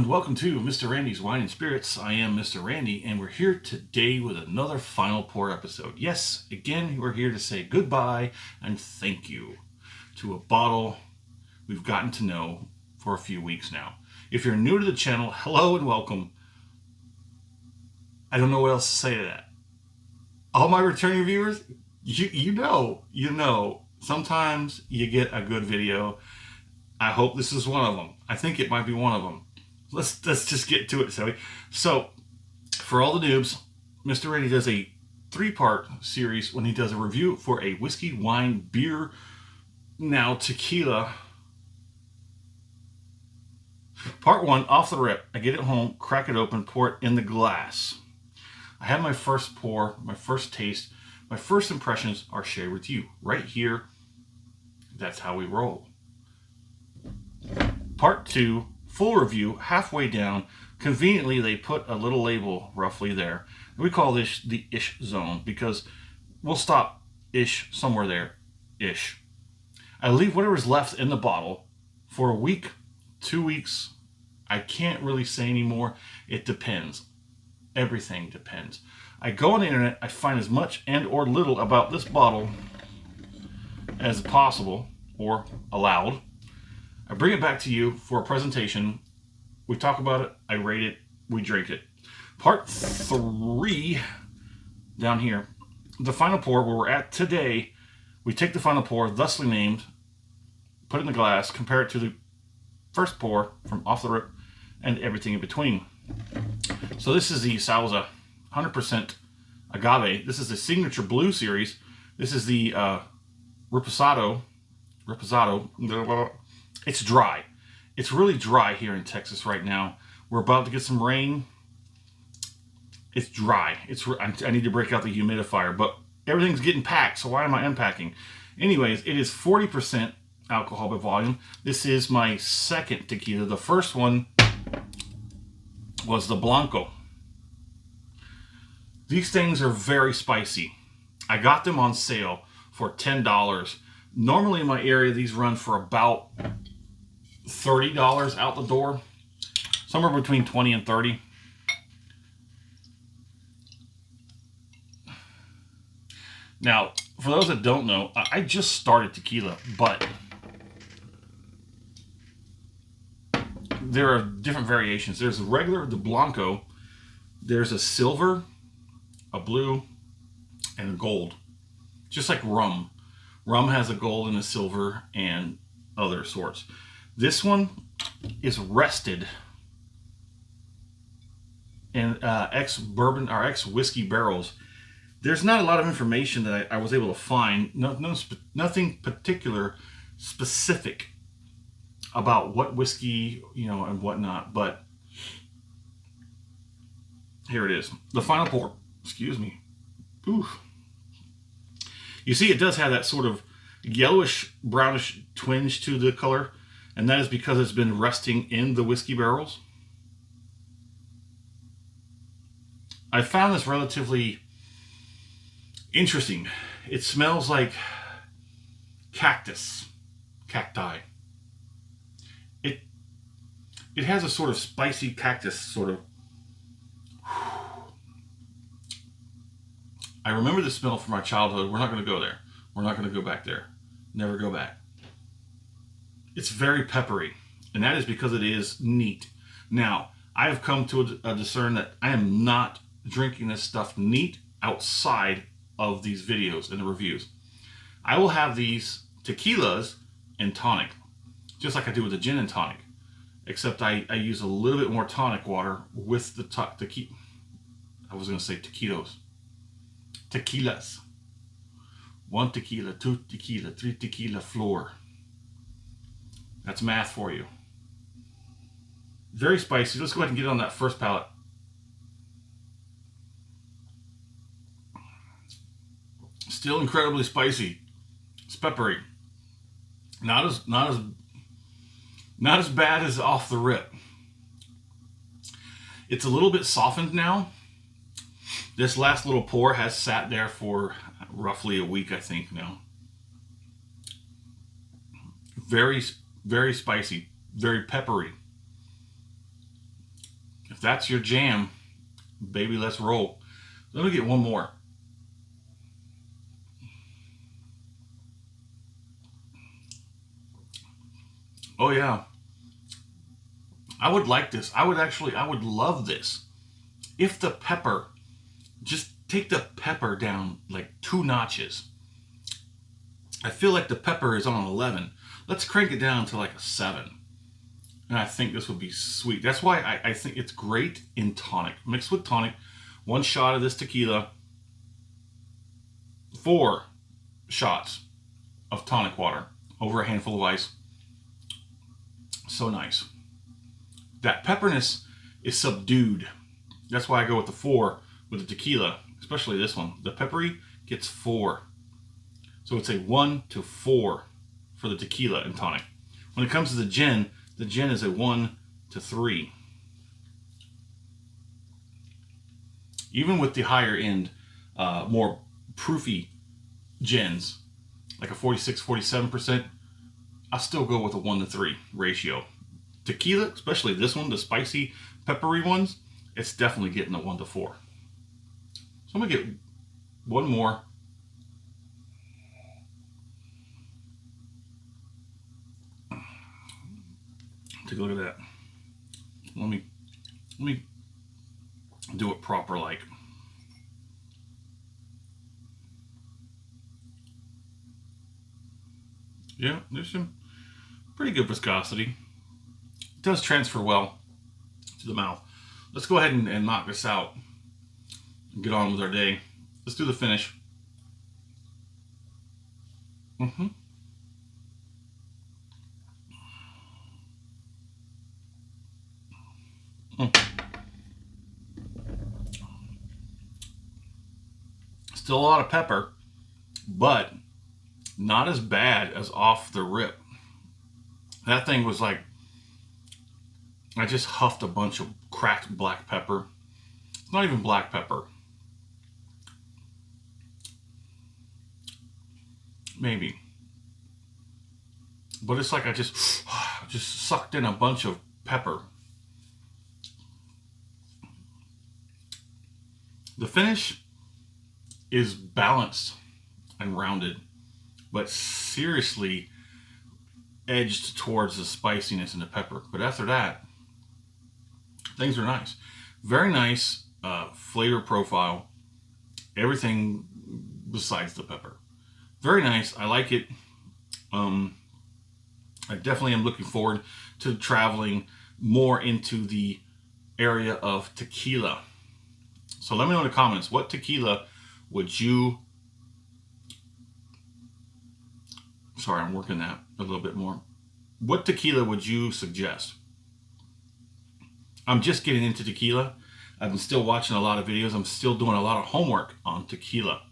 and welcome to Mr. Randy's Wine and Spirits. I am Mr. Randy, and we're here today with another Final Pour episode. Yes, again, we're here to say goodbye and thank you to a bottle we've gotten to know for a few weeks now. If you're new to the channel, hello and welcome. I don't know what else to say to that. All my returning viewers, you know, sometimes you get a good video. I hope this is one of them. I think it might be one of them. Let's just get to it, shall we? So, for all the noobs, Mr. Randy does a 3-part series when he does a review for a whiskey, wine, beer, now tequila. Part 1, off the rip. I get it home, crack it open, pour it in the glass. I have my first pour, my first taste, my first impressions are shared with you. Right here, that's how we roll. Part 2, full review, halfway down. Conveniently, they put a little label roughly there. We call this the ish zone because we'll stop ish somewhere there, ish. I leave whatever's left in the bottle for a week, 2 weeks. I can't really say anymore. It depends. Everything depends. I go on the internet, I find as much and or little about this bottle as possible or allowed. I bring it back to you for a presentation. We talk about it, I rate it, we drink it. Part 3, down here, the final pour, where we're at today. We take the final pour, thusly named, put it in the glass, compare it to the first pour from off the rip, and everything in between. So this is the Sauza 100% agave. This is the Signature Blue series. This is the Reposado. It's dry. It's really dry here in Texas right now. We're about to get some rain. It's dry. I need to break out the humidifier, but everything's getting packed, so why am I unpacking? Anyways, it is 40% alcohol by volume. This is my second tequila. The first one was the Blanco. These things are very spicy. I got them on sale for $10. Normally in my area, these run for about $30 out the door. Somewhere between 20 and 30. Now, for those that don't know, I just started tequila, but there are different variations. There's a regular, the Blanco. There's a silver, a blue, and a gold. Just like rum. Rum has a gold and a silver and other sorts. This one is rested in ex-bourbon or ex-whiskey barrels. There's not a lot of information that I was able to find. Nothing particular specific about what whiskey, and whatnot. But here it is. The final pour. Excuse me. Oof. You see, it does have that sort of yellowish, brownish twinge to the color. And that is because it's been resting in the whiskey barrels. I found this relatively interesting. It smells like cacti. It has a sort of spicy cactus sort of. I remember the smell from my childhood. We're not going to go there. We're not going to go back there. Never go back. It's very peppery, and that is because it is neat. Now, I have come to discern that I am not drinking this stuff neat outside of these videos and the reviews. I will have these tequilas and tonic, just like I do with the gin and tonic, except I use a little bit more tonic water with the tequila. I was going to say taquitos. Tequilas. 1 tequila, 2 tequila, 3 tequila floor. That's math for you. Very spicy. Let's go ahead and get on that first palate. Still incredibly spicy. It's peppery. Not as bad as off the rip. It's a little bit softened now. This last little pour has sat there for roughly a week, I think now. Very, very spicy, very peppery. If that's your jam, baby, let's roll. Let me get one more. Oh yeah. I would like this. I would love this. If the pepper, just take the pepper down like 2 notches. I feel like the pepper is on 11. Let's crank it down to like a 7. And I think this would be sweet. That's why I think it's great in tonic. Mixed with tonic, 1 shot of this tequila, 4 shots of tonic water over a handful of ice. So nice. That pepperness is subdued. That's why I go with the 4 with the tequila, especially this one. The peppery gets 4. So it's a 1 to 4 for the tequila and tonic. When it comes to the gin is a 1 to 3. Even with the higher end, more proofy gins, like a 46, 47%, I'll still go with a 1 to 3 ratio. Tequila, especially this one, the spicy, peppery ones, it's definitely getting a 1 to 4. So I'm going to get one more. Take a look at that. Let me do it proper like. Yeah, there's some pretty good viscosity. It does transfer well to the mouth. Let's go ahead and knock this out and get on with our day. Let's do the finish. Still a lot of pepper, but not as bad as off the rip. That thing was like, I just huffed a bunch of cracked black pepper. It's not even black pepper. Maybe. But it's like I just sucked in a bunch of pepper. The finish is balanced and rounded, but seriously edged towards the spiciness and the pepper. But after that, things are nice. Very nice flavor profile. Everything besides the pepper. Very nice. I like it. I definitely am looking forward to traveling more into the area of tequila. So let me know in the comments, what tequila would you... Sorry, I'm working that a little bit more. What tequila would you suggest? I'm just getting into tequila. I'm still watching a lot of videos. I'm still doing a lot of homework on tequila.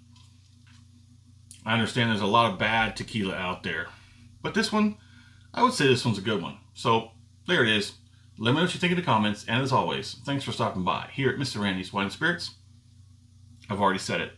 I understand there's a lot of bad tequila out there. But this one, I would say this one's a good one. So there it is. Let me know what you think in the comments. And as always, thanks for stopping by here at Mr. Randy's Wine and Spirits. I've already said it.